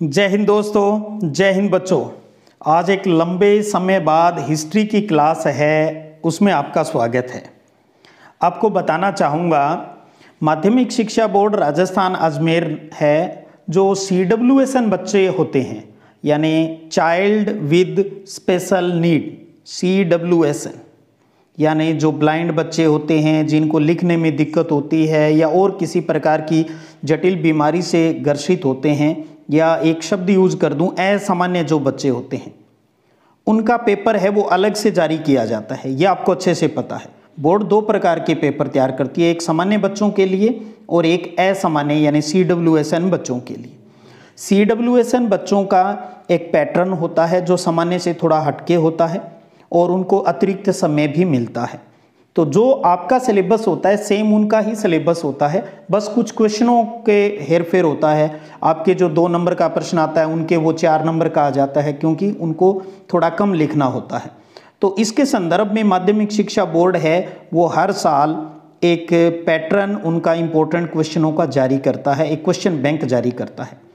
जय हिंद दोस्तों, जय हिंद बच्चों। आज एक लंबे समय बाद हिस्ट्री की क्लास है, उसमें आपका स्वागत है। आपको बताना चाहूँगा, माध्यमिक शिक्षा बोर्ड राजस्थान अजमेर है, जो CWSN बच्चे होते हैं, यानी child with special need, CWSN, यानी जो ब्लाइंड बच्चे होते हैं, जिनको लिखने में दिक्कत होती है या और किसी प्रकार की जटिल बीमारी से ग्रसित होते हैं, या एक शब्द यूज कर दूं, असामान्य जो बच्चे होते हैं, उनका पेपर है वो अलग से जारी किया जाता है। ये आपको अच्छे से पता है। बोर्ड दो प्रकार के पेपर तैयार करती है, एक सामान्य बच्चों के लिए और एक असामान्य यानी CWSN बच्चों के लिए। CWSN बच्चों का एक पैटर्न होता है जो सामान्य से थोड़ा हटके होता है और उनको अतिरिक्त समय भी मिलता है। तो जो आपका सिलेबस होता है सेम उनका ही सिलेबस होता है, बस कुछ क्वेश्चनों के हेरफेर होता है। आपके जो 2 नंबर का प्रश्न आता है उनके वो 4 नंबर का आ जाता है, क्योंकि उनको थोड़ा कम लिखना होता है। तो इसके संदर्भ में माध्यमिक शिक्षा बोर्ड है वो हर साल एक पैटर्न उनका इम्पोर्टेंट क्वेश्चनों का जारी करता है, एक क्वेश्चन बैंक जारी करता है।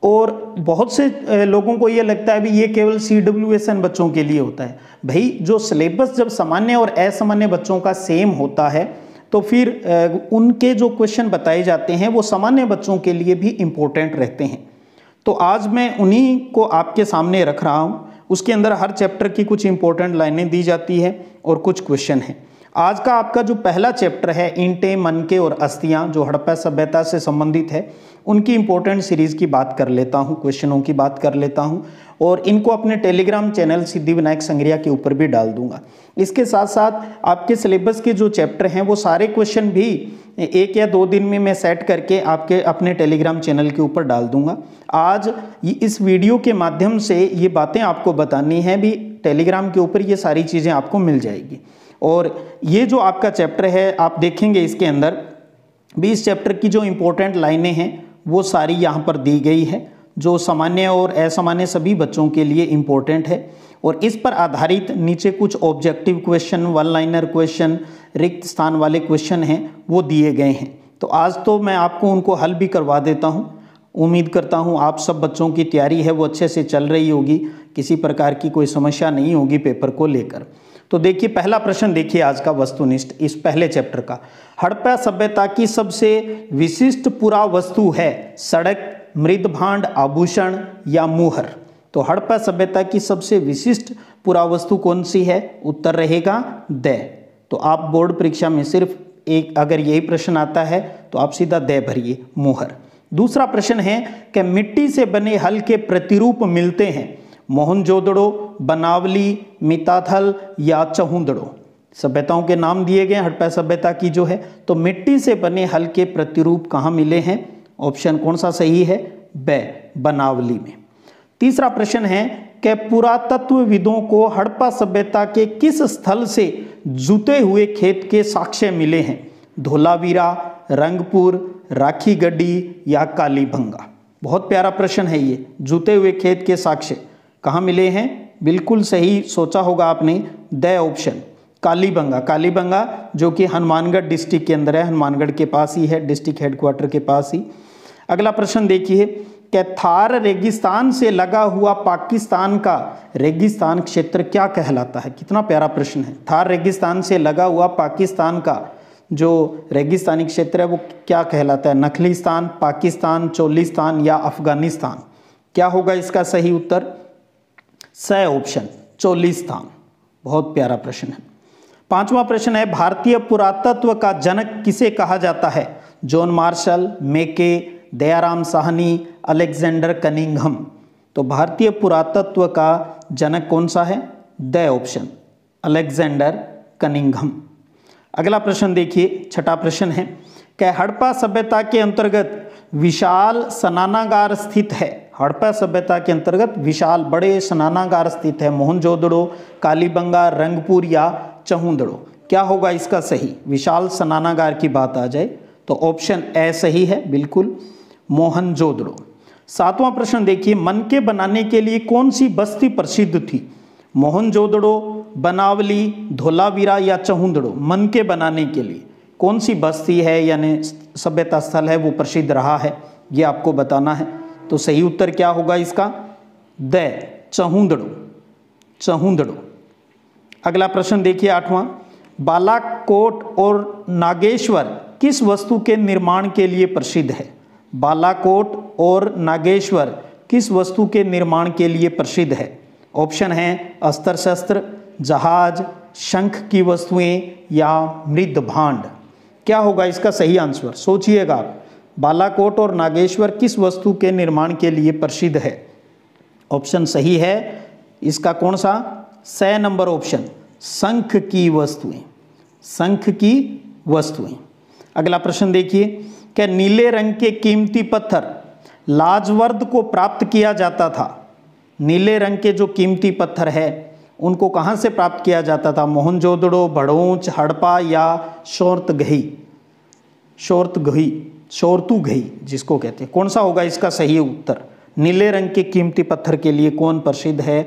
और बहुत से लोगों को ये लगता है भी ये केवल CWSN बच्चों के लिए होता है। भाई, जो सिलेबस जब सामान्य और असामान्य बच्चों का सेम होता है तो फिर उनके जो क्वेश्चन बताए जाते हैं वो सामान्य बच्चों के लिए भी इम्पोर्टेंट रहते हैं। तो आज मैं उन्हीं को आपके सामने रख रहा हूँ। उसके अंदर हर चैप्टर की कुछ इंपॉर्टेंट लाइनें दी जाती है और कुछ क्वेश्चन हैं। आज का आपका जो पहला चैप्टर है ईंटें, मनके और अस्थियां, जो हड़प्पा सभ्यता से संबंधित है, उनकी इंपॉर्टेंट सीरीज़ की बात कर लेता हूं, क्वेश्चनों की बात कर लेता हूं और इनको अपने टेलीग्राम चैनल सिद्धिविनायक संग्रिया के ऊपर भी डाल दूंगा। इसके साथ साथ आपके सिलेबस के जो चैप्टर हैं वो सारे क्वेश्चन भी 1 या 2 दिन में मैं सेट करके आपके अपने टेलीग्राम चैनल के ऊपर डाल दूंगा। आज इस वीडियो के माध्यम से ये बातें आपको बतानी है भी, टेलीग्राम के ऊपर ये सारी चीज़ें आपको मिल जाएगी। और ये जो आपका चैप्टर है आप देखेंगे इसके अंदर भी इस चैप्टर की जो इम्पोर्टेंट लाइनें हैं वो सारी यहाँ पर दी गई है, जो सामान्य और असामान्य सभी बच्चों के लिए इम्पोर्टेंट है। और इस पर आधारित नीचे कुछ ऑब्जेक्टिव क्वेश्चन, 1 लाइनर क्वेश्चन, रिक्त स्थान वाले क्वेश्चन हैं वो दिए गए हैं। तो आज तो मैं आपको उनको हल भी करवा देता हूँ। उम्मीद करता हूँ आप सब बच्चों की तैयारी है वो अच्छे से चल रही होगी, किसी प्रकार की कोई समस्या नहीं होगी पेपर को लेकर। तो देखिए, पहला प्रश्न देखिए आज का वस्तुनिष्ठ इस पहले चैप्टर का। हड़प्पा सभ्यता की सबसे विशिष्ट पुरावस्तु है सड़क, मृद भांड, आभूषण या मुहर। तो हड़प्पा सभ्यता की सबसे विशिष्ट पुरावस्तु कौन सी है? उत्तर रहेगा द। तो आप बोर्ड परीक्षा में सिर्फ एक अगर यही प्रश्न आता है तो आप सीधा द भरिए, मुहर। दूसरा प्रश्न है कि मिट्टी से बने हल के प्रतिरूप मिलते हैं मोहनजोदड़ो, बनावली, मिताथल या चहुंदड़ो। सभ्यताओं के नाम दिए गए हड़प्पा सभ्यता की जो है। तो मिट्टी से बने हल के प्रतिरूप कहाँ मिले हैं? ऑप्शन कौन सा सही है? ब, बनावली में। तीसरा प्रश्न है कि पुरातत्वविदों को हड़प्पा सभ्यता के किस स्थल से जुते हुए खेत के साक्ष्य मिले हैं? धोलावीरा, रंगपुर, राखी गड्डी या कालीबंगा। बहुत प्यारा प्रश्न है ये। जुते हुए खेत के साक्ष्य कहाँ मिले हैं? बिल्कुल सही सोचा होगा आपने, द ऑप्शन, कालीबंगा। कालीबंगा जो कि हनुमानगढ़ डिस्ट्रिक्ट के अंदर है, हनुमानगढ़ के पास ही है, डिस्ट्रिक्ट हेडक्वार्टर के पास ही। अगला प्रश्न देखिए कि थार रेगिस्तान से लगा हुआ पाकिस्तान का रेगिस्तान क्षेत्र क्या कहलाता है? कितना प्यारा प्रश्न है। थार रेगिस्तान से लगा हुआ पाकिस्तान का जो रेगिस्तानी क्षेत्र है वो क्या कहलाता है? नखलिस्तान, पाकिस्तान, चोलिस्तान या अफगानिस्तान। क्या होगा इसका सही उत्तर? स ऑप्शन, चोलिस्तान। बहुत प्यारा प्रश्न है। 5वां प्रश्न है भारतीय पुरातत्व का जनक किसे कहा जाता है? जॉन मार्शल, मेके, दयाराम साहनी, अलेक्जेंडर कनिंघम। तो भारतीय पुरातत्व का जनक कौन सा है? The option, Alexander Cunningham. अगला प्रश्न देखिए, 6ठा प्रश्न है कि हड़प्पा सभ्यता के अंतर्गत विशाल स्नानागार स्थित है। हड़प्पा सभ्यता के अंतर्गत विशाल बड़े स्नानागार स्थित है मोहनजोदड़ो, कालीबंगा, रंगपुर या चहुंदड़ो। क्या होगा इसका सही? विशाल स्नानागार की बात आ जाए तो ऑप्शन ए सही है, बिल्कुल, मोहनजोदड़ो। 7वां प्रश्न देखिए, मनके बनाने के लिए कौन सी बस्ती प्रसिद्ध थी? मोहनजोदड़ो, बनावली, धोलावीरा या चहुंदड़ो। मनके बनाने के लिए कौन सी बस्ती है यानी सभ्यता स्थल है वो प्रसिद्ध रहा है, ये आपको बताना है। तो सही उत्तर क्या होगा इसका? द, चहुंदड़ो, चहुंदड़ो। अगला प्रश्न देखिए 8वां, बालाकोट और नागेश्वर किस वस्तु के निर्माण के लिए प्रसिद्ध है? बालाकोट और नागेश्वर किस वस्तु के निर्माण के लिए प्रसिद्ध है? ऑप्शन है अस्त्र शस्त्र, जहाज, शंख की वस्तुएं या मृद भांड। क्या होगा इसका सही आंसर? सोचिएगा आप। बालाकोट और नागेश्वर किस वस्तु के निर्माण के लिए प्रसिद्ध है? ऑप्शन सही है इसका कौन सा? स नंबर ऑप्शन, शंख की वस्तुएं, शंख की वस्तुएं। अगला प्रश्न देखिए, क्या नीले रंग के कीमती पत्थर लाजवर्द को प्राप्त किया जाता था? नीले रंग के जो कीमती पत्थर है उनको कहाँ से प्राप्त किया जाता था? मोहनजोदड़ो, भड़ोच, हड़प्पा या शोरतगही? शोरतगही, शोरतुगही जिसको कहते हैं। कौन सा होगा इसका सही उत्तर? नीले रंग के कीमती पत्थर के लिए कौन प्रसिद्ध है?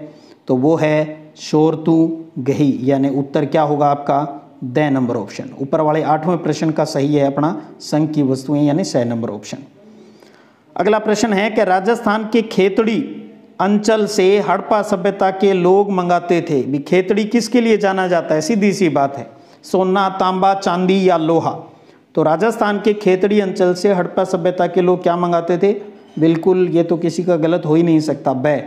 तो वो है शोरतुगही, यानी उत्तर क्या होगा आपका? The number option. ऊपर वाले 8वें प्रश्न का सही है अपना शंख की वस्तुएं, यानी स नंबर ऑप्शन। अगला प्रश्न है कि राजस्थान के खेतड़ी अंचल से हड़प्पा सभ्यता के लोग मंगाते थे। भी खेतड़ी किसके लिए जाना जाता है? सीधी सी बात है, सोना, तांबा, चांदी या लोहा। तो राजस्थान के खेतड़ी अंचल से हड़प्पा सभ्यता के लोग क्या मंगाते थे? बिल्कुल, ये तो किसी का गलत हो ही नहीं सकता, ब,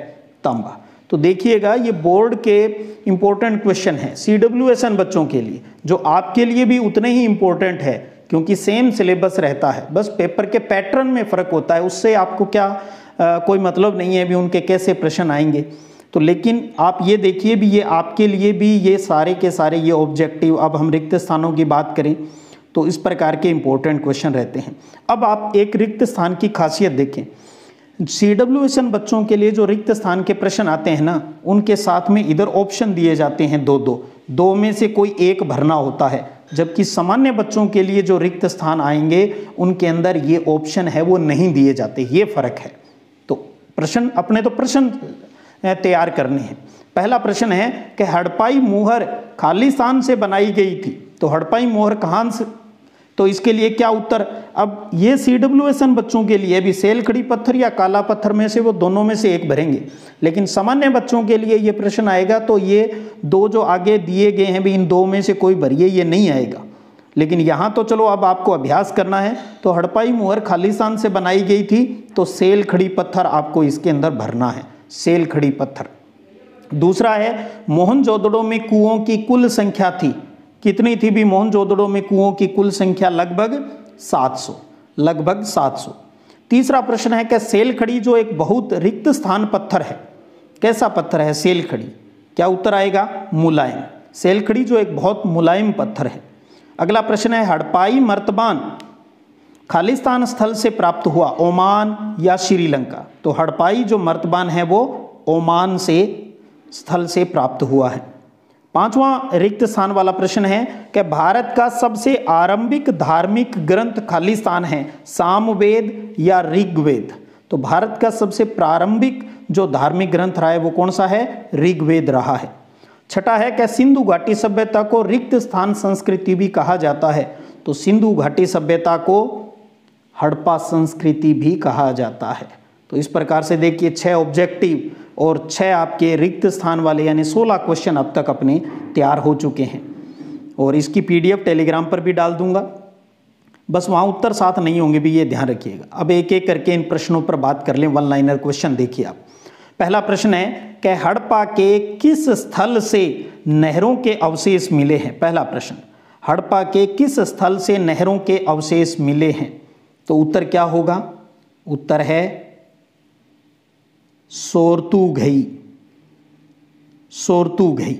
तांबा। तो देखिएगा ये बोर्ड के इंपॉर्टेंट क्वेश्चन है CWSN बच्चों के लिए, जो आपके लिए भी उतने ही इंपॉर्टेंट है, क्योंकि सेम सिलेबस रहता है, बस पेपर के पैटर्न में फ़र्क होता है। उससे आपको क्या कोई मतलब नहीं है भी उनके कैसे प्रश्न आएंगे। तो लेकिन आप ये देखिए भी, ये आपके लिए भी ये सारे के सारे ये ऑब्जेक्टिव, अब हम रिक्त स्थानों की बात करें तो इस प्रकार के इंपॉर्टेंट क्वेश्चन रहते हैं। अब आप एक रिक्त स्थान की खासियत देखें, CWSN बच्चों के लिए जो रिक्त स्थान के प्रश्न आते हैं ना, उनके साथ में इधर ऑप्शन दिए जाते हैं दो में से कोई एक भरना होता है, जबकि सामान्य बच्चों के लिए जो रिक्त स्थान आएंगे उनके अंदर ये ऑप्शन है वो नहीं दिए जाते, ये फर्क है। तो प्रश्न अपने तो प्रश्न तैयार करने हैं। पहला प्रश्न है कि हड़प्पाई मोहर खालिस्तान से बनाई गई थी, तो हड़प्पाई मोहर कहाँ से? तो इसके लिए क्या उत्तर? अब ये CWSN बच्चों के लिए भी सेलखड़ी पत्थर या काला पत्थर में से वो दोनों में से एक भरेंगे, लेकिन सामान्य बच्चों के लिए ये प्रश्न आएगा तो ये दो जो आगे दिए गए हैं भी इन दो में से कोई भरिए, ये नहीं आएगा। लेकिन यहाँ तो चलो अब आपको अभ्यास करना है। तो हड़प्पाई मोहर खालिस्तान से बनाई गई थी, तो सेलखड़ी पत्थर आपको इसके अंदर भरना है, सेलखड़ी पत्थर। दूसरा है मोहनजोदड़ो में कुओं की कुल संख्या थी, कितनी थी भी? मोहनजोदड़ो में कुओं की कुल संख्या लगभग 700, लगभग 700। तीसरा प्रश्न है कि सेलखड़ी जो एक बहुत रिक्त स्थान पत्थर है, कैसा पत्थर है सेलखड़ी? क्या उत्तर आएगा? मुलायम। सेलखड़ी जो एक बहुत मुलायम पत्थर है। अगला प्रश्न है हड़प्पाई मर्तबान खालिस्तान स्थल से प्राप्त हुआ, ओमान या श्रीलंका? तो हड़प्पाई जो मर्तबान है वो ओमान से स्थल से प्राप्त हुआ है। पांचवां रिक्त स्थान वाला प्रश्न है कि भारत का सबसे आरंभिक धार्मिक ग्रंथ खालिस्तान है, सामवेद या ऋग्वेद? तो भारत का सबसे प्रारंभिक जो धार्मिक ग्रंथ रहा है वो कौन सा है? ऋग्वेद रहा है। छठा है कि सिंधु घाटी सभ्यता को रिक्त स्थान संस्कृति भी कहा जाता है, तो सिंधु घाटी सभ्यता को हड़प्पा संस्कृति भी कहा जाता है। तो इस प्रकार से देखिए 6 ऑब्जेक्टिव और 6 आपके रिक्त स्थान वाले यानी 16 क्वेश्चन अब तक अपने तैयार हो चुके हैं, और इसकी PDF टेलीग्राम पर भी डाल दूंगा। बस वहाँ उत्तर साथ नहीं होंगे भी, ये ध्यान रखिएगा। अब एक एक करके इन प्रश्नों पर बात कर लें। 1 लाइनर क्वेश्चन देखिए आप। पहला प्रश्न है कि हड़प्पा के किस स्थल से नहरों के अवशेष मिले हैं? पहला प्रश्न, हड़प्पा के किस स्थल से नहरों के अवशेष मिले हैं? तो उत्तर क्या होगा? उत्तर है शोरतुगही, शोरतुगही।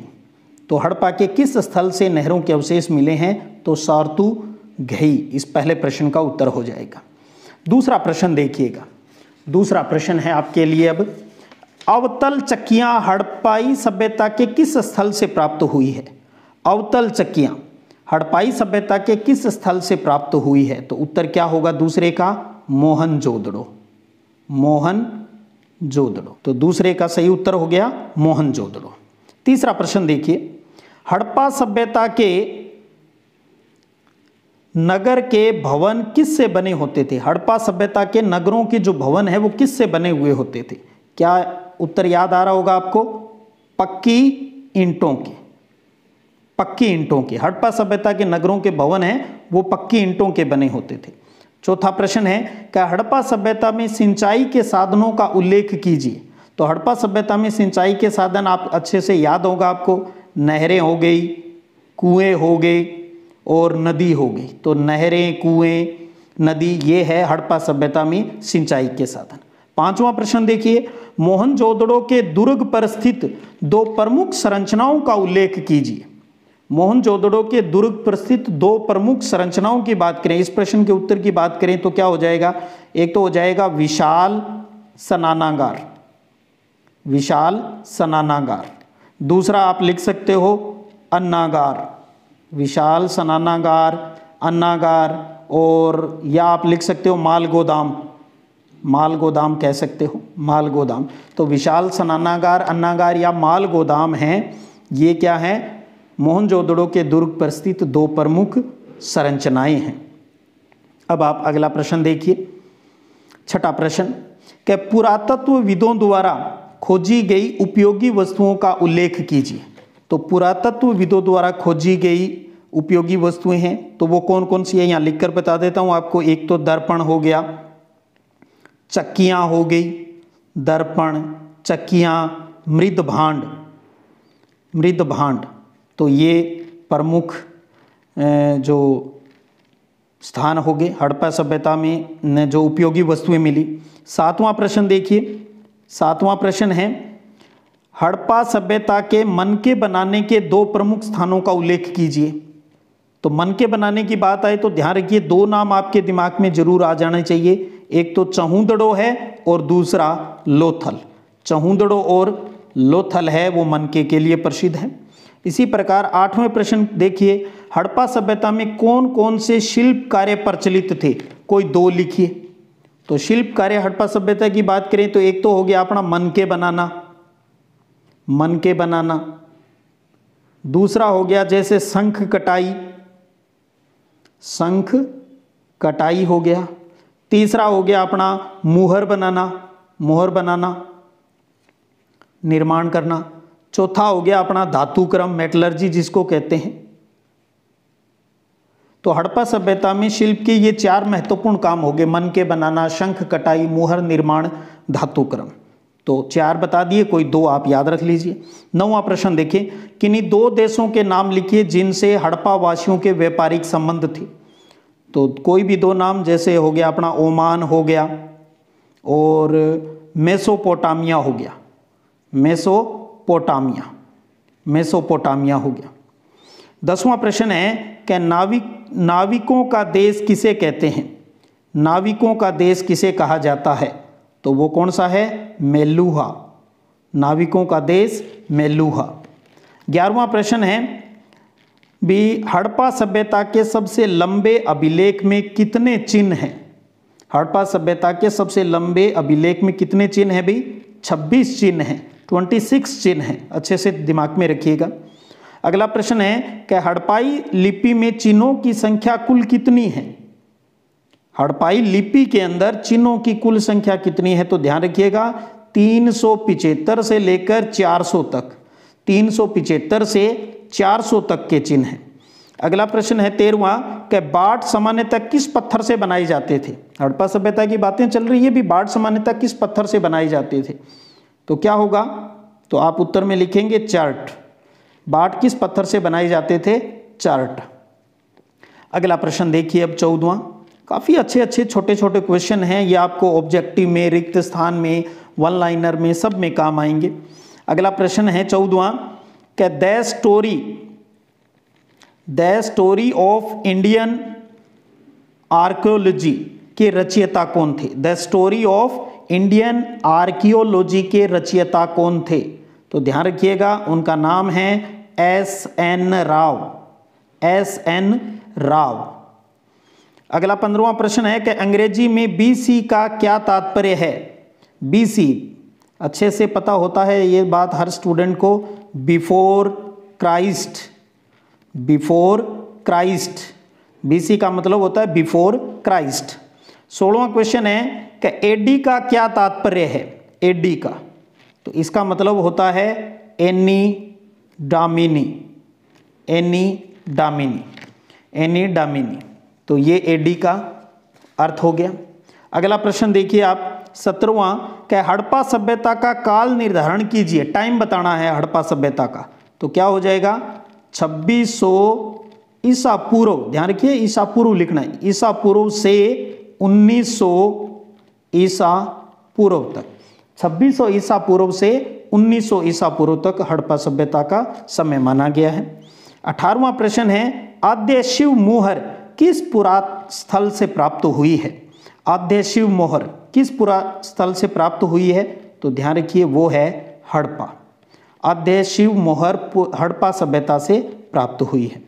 तो हड़प्पा के किस स्थल से नहरों के अवशेष मिले हैं? तो शोरतुगही इस पहले प्रश्न का उत्तर हो जाएगा। दूसरा प्रश्न देखिएगा। दूसरा प्रश्न है आपके लिए अब, अवतल चक्कियां हड़प्पाई सभ्यता के किस स्थल से प्राप्त हुई है? अवतल चक्कियां हड़प्पाई सभ्यता के किस स्थल से प्राप्त हुई है? तो उत्तर क्या होगा दूसरे का? मोहनजोदड़ो, मोहनजोदड़ो। तो दूसरे का सही उत्तर हो गया मोहनजोदड़ो। तीसरा प्रश्न देखिए, हड़प्पा सभ्यता के नगर के भवन किस से बने होते थे? हड़प्पा सभ्यता के नगरों के जो भवन है वो किस से बने हुए होते थे? क्या उत्तर याद आ रहा होगा आपको? पक्की ईंटों के, पक्की ईंटों के। हड़प्पा सभ्यता के नगरों के भवन हैं वो पक्की ईंटों के बने होते थे। चौथा प्रश्न है, क्या हड़प्पा सभ्यता में सिंचाई के साधनों का उल्लेख कीजिए। तो हड़प्पा सभ्यता में सिंचाई के साधन आप अच्छे से याद होगा आपको, नहरें हो गई, कुएं हो गए और नदी हो गई। तो नहरें, कुएं, नदी, ये है हड़प्पा सभ्यता में सिंचाई के साधन। पांचवा प्रश्न देखिए, मोहनजोदड़ो के दुर्ग पर स्थित दो प्रमुख संरचनाओं का उल्लेख कीजिए। मोहनजोदड़ो के दुर्ग पर स्थित दो प्रमुख संरचनाओं की बात करें, इस प्रश्न के उत्तर की बात करें तो क्या हो जाएगा? एक तो हो जाएगा विशाल स्नानागार, विशाल स्नानागार। दूसरा आप लिख सकते हो अन्नागार, विशाल स्नानागार, अन्नागार, और या आप लिख सकते हो माल गोदाम, माल गोदाम कह सकते हो, माल गोदाम। तो विशाल स्नानागार, अन्नागार या माल गोदाम हैं, ये क्या है? मोहनजोदड़ो के दुर्ग पर स्थित दो प्रमुख संरचनाएं हैं। अब आप अगला प्रश्न देखिए, छठा प्रश्न, कि पुरातत्वविदों द्वारा खोजी गई उपयोगी वस्तुओं का उल्लेख कीजिए। तो पुरातत्वविदों द्वारा खोजी गई उपयोगी वस्तुएं हैं तो वो कौन कौन सी है, यहाँ लिखकर बता देता हूं आपको। एक तो दर्पण हो गया, चक्कियां हो गई, दर्पण, चक्कियां, मृद भांड, मृद भांड। तो ये प्रमुख जो स्थान हो गए हड़प्पा सभ्यता में जो उपयोगी वस्तुएं मिली। सातवां प्रश्न देखिए, सातवां प्रश्न है, हड़प्पा सभ्यता के मनके बनाने के दो प्रमुख स्थानों का उल्लेख कीजिए। तो मनके बनाने की बात आए तो ध्यान रखिए, दो नाम आपके दिमाग में जरूर आ जाने चाहिए। एक तो चहूदड़ो है और दूसरा लोथल। चहूदड़ो और लोथल है वो मनके के लिए प्रसिद्ध है। इसी प्रकार आठवें प्रश्न देखिए, हड़प्पा सभ्यता में कौन कौन से शिल्प कार्य प्रचलित थे? कोई दो लिखिए। तो शिल्प कार्य हड़प्पा सभ्यता की बात करें तो एक तो हो गया अपना मनके बनाना, मनके बनाना। दूसरा हो गया जैसे शंख कटाई, शंख कटाई हो गया। तीसरा हो गया अपना मुहर बनाना, मुहर बनाना, निर्माण करना। चौथा हो गया अपना धातुक्रम, मेटलर्जी जिसको कहते हैं। तो हड़प्पा सभ्यता में शिल्प के ये चार महत्वपूर्ण काम हो गए, मनके बनाना, शंख कटाई, मुहर निर्माण, धातुक्रम। तो चार बता दिए, कोई दो आप याद रख लीजिए। नौवां प्रश्न देखिए, किन्हीं दो देशों के नाम लिखिए जिनसे हड़प्पा वासियों के व्यापारिक संबंध थे। तो कोई भी दो नाम, जैसे हो गया अपना ओमान हो गया और मेसोपोटामिया हो गया, मेसोपोटामिया, मेसोपोटामिया हो गया। 10वां प्रश्न है कि नाविकों का देश किसे कहते हैं? नाविकों का देश किसे कहा जाता है? तो वो कौन सा है? मेलुहा, नाविकों का देश मेलुहा। 11वां प्रश्न है भी, हड़प्पा सभ्यता के सबसे लंबे अभिलेख में कितने चिन्ह हैं? हड़प्पा सभ्यता के सबसे लंबे अभिलेख में कितने चिन्ह हैं? भी 26 चिन्ह हैं, 26 चिन्ह हैं, अच्छे से दिमाग में रखिएगा। अगला प्रश्न है कि हड़प्पाई लिपि में चिन्हों की संख्या कुल कितनी है? हड़प्पाई लिपि के अंदर चिन्हों की कुल संख्या कितनी है? तो ध्यान रखिएगा 375 से लेकर 400 तक, 375 से 400 तक के चिन्ह हैं। अगला प्रश्न है 13वां कि बाट सामान्यतः किस पत्थर से बनाए जाते थे? हड़प्पा सभ्यता की बातें चल रही है भी, बाट सामान्यतः किस पत्थर से बनाए जाते थे? तो क्या होगा? तो आप उत्तर में लिखेंगे चर्ट। बाट किस पत्थर से बनाए जाते थे? चर्ट। अगला प्रश्न देखिए अब 14वां, काफ़ी अच्छे अच्छे छोटे छोटे क्वेश्चन हैं, ये आपको ऑब्जेक्टिव में, रिक्त स्थान में, वन लाइनर में, सब में काम आएंगे। अगला प्रश्न है 14वां कि the story of Indian archaeology के रचयिता कौन थे? The story of Indian archaeology के रचयिता कौन थे? तो ध्यान रखिएगा उनका नाम है S.N. राव, S.N. राव। अगला 15वां प्रश्न है कि अंग्रेजी में BC का क्या तात्पर्य है? BC अच्छे से पता होता है ये बात हर स्टूडेंट को, before Christ, before Christ. BC का मतलब होता है बिफोर क्राइस्ट। 16वां क्वेश्चन है कि एडी का क्या तात्पर्य है? एडी का, तो इसका मतलब होता है एनी डामिनी, एनी डामिनी, एनी डामिनी। तो ये एडी का अर्थ हो गया। अगला प्रश्न देखिए आप 17वां, क्या हड़प्पा सभ्यता का काल निर्धारण कीजिए, टाइम बताना है हड़प्पा सभ्यता का। तो क्या हो जाएगा? 2600 ईसा पूर्व, ध्यान रखिए ईसा पूर्व लिखना है, ईसा पूर्व से 1900 ईसा पूर्व तक, 2600 ईसा पूर्व से 1900 ईसा पूर्व तक हड़प्पा सभ्यता का समय माना गया है। 18वां प्रश्न है, आद्य शिव मोहर किस पुरास्थल से प्राप्त हुई है? आद्य शिव मोहर किस पुरास्थल से प्राप्त हुई है? तो ध्यान रखिए वो है हड़प्पा। आद्य शिव मोहर हड़प्पा सभ्यता से प्राप्त हुई है।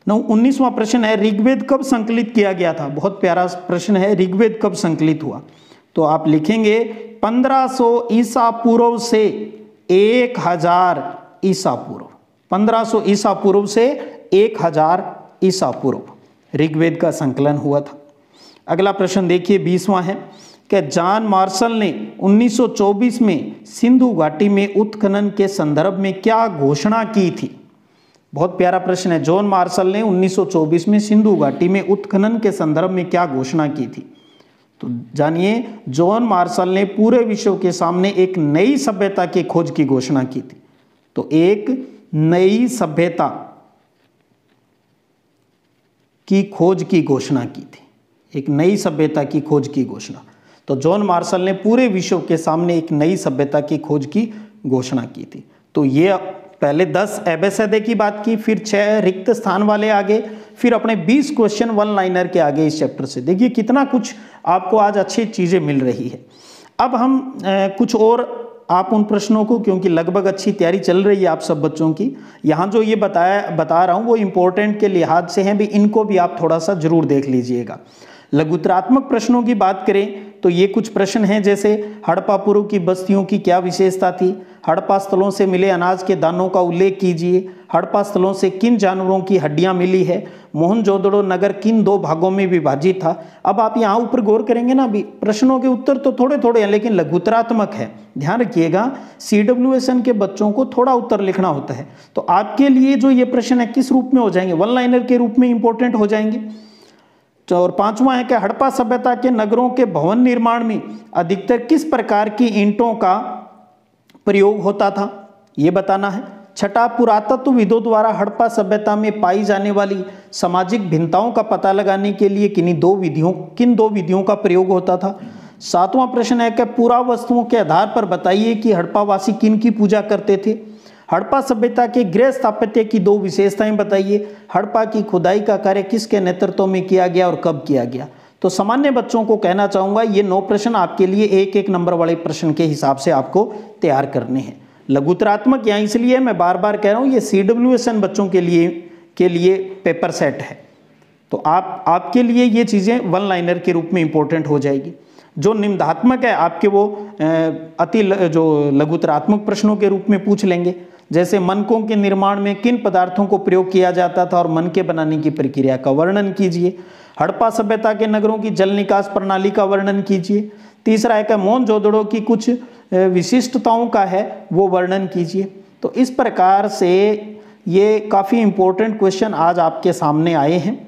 19वां प्रश्न है, ऋग्वेद कब संकलित किया गया था? बहुत प्यारा प्रश्न है, ऋग्वेद कब संकलित हुआ? तो आप लिखेंगे 1500 ईसा पूर्व से 1000 ईसा पूर्व, 1500 ईसा पूर्व से 1000 ईसा पूर्व ऋग्वेद का संकलन हुआ था। अगला प्रश्न देखिए 20वां है कि जॉन मार्शल ने 1924 में सिंधु घाटी में उत्खनन के संदर्भ में क्या घोषणा की थी? बहुत प्यारा प्रश्न है। जॉन मार्शल ने 1924 में सिंधु घाटी में उत्खनन के संदर्भ में क्या घोषणा की थी? तो जानिए, जॉन मार्शल ने पूरे विश्व के सामने एक नई सभ्यता की खोज की घोषणा की थी। तो एक नई सभ्यता की खोज की घोषणा की थी, एक नई सभ्यता की खोज की घोषणा। तो जॉन मार्शल ने पूरे विश्व के सामने एक नई सभ्यता की खोज की घोषणा की थी। तो ये पहले 10 एबेसदे की बात की, फिर 6 रिक्त स्थान वाले आगे, फिर अपने 20 क्वेश्चन वन लाइनर के आगे इस चैप्टर से। देखिए कितना कुछ आपको आज अच्छी चीज़ें मिल रही है। अब हम कुछ और आप उन प्रश्नों को, क्योंकि लगभग अच्छी तैयारी चल रही है आप सब बच्चों की, यहाँ जो ये बता रहा हूँ वो इम्पोर्टेंट के लिहाज से हैं भी, इनको भी आप थोड़ा सा जरूर देख लीजिएगा। लघुतरात्मक प्रश्नों की बात करें तो ये कुछ प्रश्न हैं, जैसे हड़प्पा पूर्व की बस्तियों की क्या विशेषता थी? हड़प्पा स्थलों से मिले अनाज के दानों का उल्लेख कीजिए। हड़प्पा स्थलों से किन जानवरों की हड्डियां मिली है? मोहनजोदड़ो नगर किन 2 भागों में विभाजित था? अब आप यहाँ ऊपर गौर करेंगे ना, भी प्रश्नों के उत्तर तो थोड़े थोड़े हैं लेकिन लघुतरात्मक है। ध्यान रखिएगा, CWSN के बच्चों को थोड़ा उत्तर लिखना होता है। तो आपके लिए जो ये प्रश्न है किस रूप में हो जाएंगे? वन लाइनर के रूप में इंपॉर्टेंट हो जाएंगे। और 5वां है कि हड़प्पा सभ्यता के नगरों के भवन निर्माण में अधिकतर किस प्रकार की ईंटों का प्रयोग होता था? ये बताना है। 6, पुरातत्वविदों द्वारा हड़प्पा सभ्यता में पाई जाने वाली सामाजिक भिन्नताओं का पता लगाने के लिए किन दो विधियों का प्रयोग होता था? 7वां प्रश्न है कि पुरावस्तुओं के आधार पर बताइए कि हड़प्पावासी किन की पूजा करते थे? हड़प्पा सभ्यता के गृह स्थापत्य की 2 विशेषताएं बताइए। हड़प्पा की खुदाई का कार्य किसके नेतृत्व में किया गया और कब किया गया? तो सामान्य बच्चों को कहना चाहूंगा ये 9 प्रश्न आपके लिए 1-1 नंबर वाले प्रश्न के हिसाब से आपको तैयार करने हैं। लघुतरात्मक यहाँ इसलिए मैं बार बार कह रहा हूँ, ये CWSN बच्चों के लिए पेपर सेट है। तो आपके लिए ये चीज़ें वन लाइनर के रूप में इंपॉर्टेंट हो जाएगी। जो निम्नात्मक है आपके वो जो लघुतरात्मक प्रश्नों के रूप में पूछ लेंगे, जैसे मनकों के निर्माण में किन पदार्थों को प्रयोग किया जाता था और मनके बनाने की प्रक्रिया का वर्णन कीजिए। हड़प्पा सभ्यता के नगरों की जल निकास प्रणाली का वर्णन कीजिए। तीसरा है कि मोहनजोदड़ो की कुछ विशिष्टताओं का है वो वर्णन कीजिए। तो इस प्रकार से ये काफ़ी इम्पोर्टेंट क्वेश्चन आज आपके सामने आए हैं।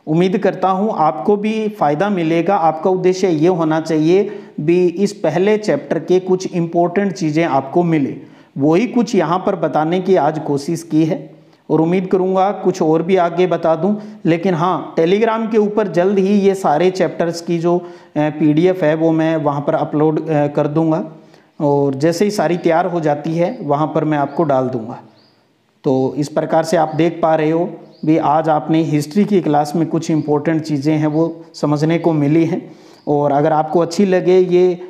उम्मीद करता हूँ आपको भी फ़ायदा मिलेगा। आपका उद्देश्य ये होना चाहिए भी इस पहले चैप्टर के कुछ इम्पोर्टेंट चीज़ें आपको मिले, वही कुछ यहाँ पर बताने की आज कोशिश की है और उम्मीद करूँगा कुछ और भी आगे बता दूँ। लेकिन हाँ, टेलीग्राम के ऊपर जल्द ही ये सारे चैप्टर्स की जो PDF है वो मैं वहाँ पर अपलोड कर दूँगा और जैसे ही सारी तैयार हो जाती है वहाँ पर मैं आपको डाल दूँगा। तो इस प्रकार से आप देख पा रहे हो भी आज आपने हिस्ट्री की क्लास में कुछ इम्पोर्टेंट चीज़ें हैं वो समझने को मिली हैं। और अगर आपको अच्छी लगे, ये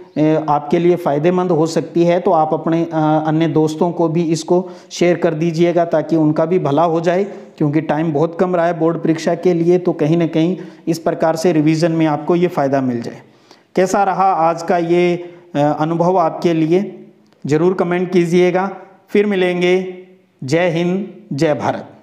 आपके लिए फ़ायदेमंद हो सकती है, तो आप अपने अन्य दोस्तों को भी इसको शेयर कर दीजिएगा ताकि उनका भी भला हो जाए, क्योंकि टाइम बहुत कम रहा है बोर्ड परीक्षा के लिए। तो कहीं ना कहीं इस प्रकार से रिवीजन में आपको ये फ़ायदा मिल जाए। कैसा रहा आज का ये अनुभव आपके लिए? ज़रूर कमेंट कीजिएगा। फिर मिलेंगे। जय हिंद, जय भारत।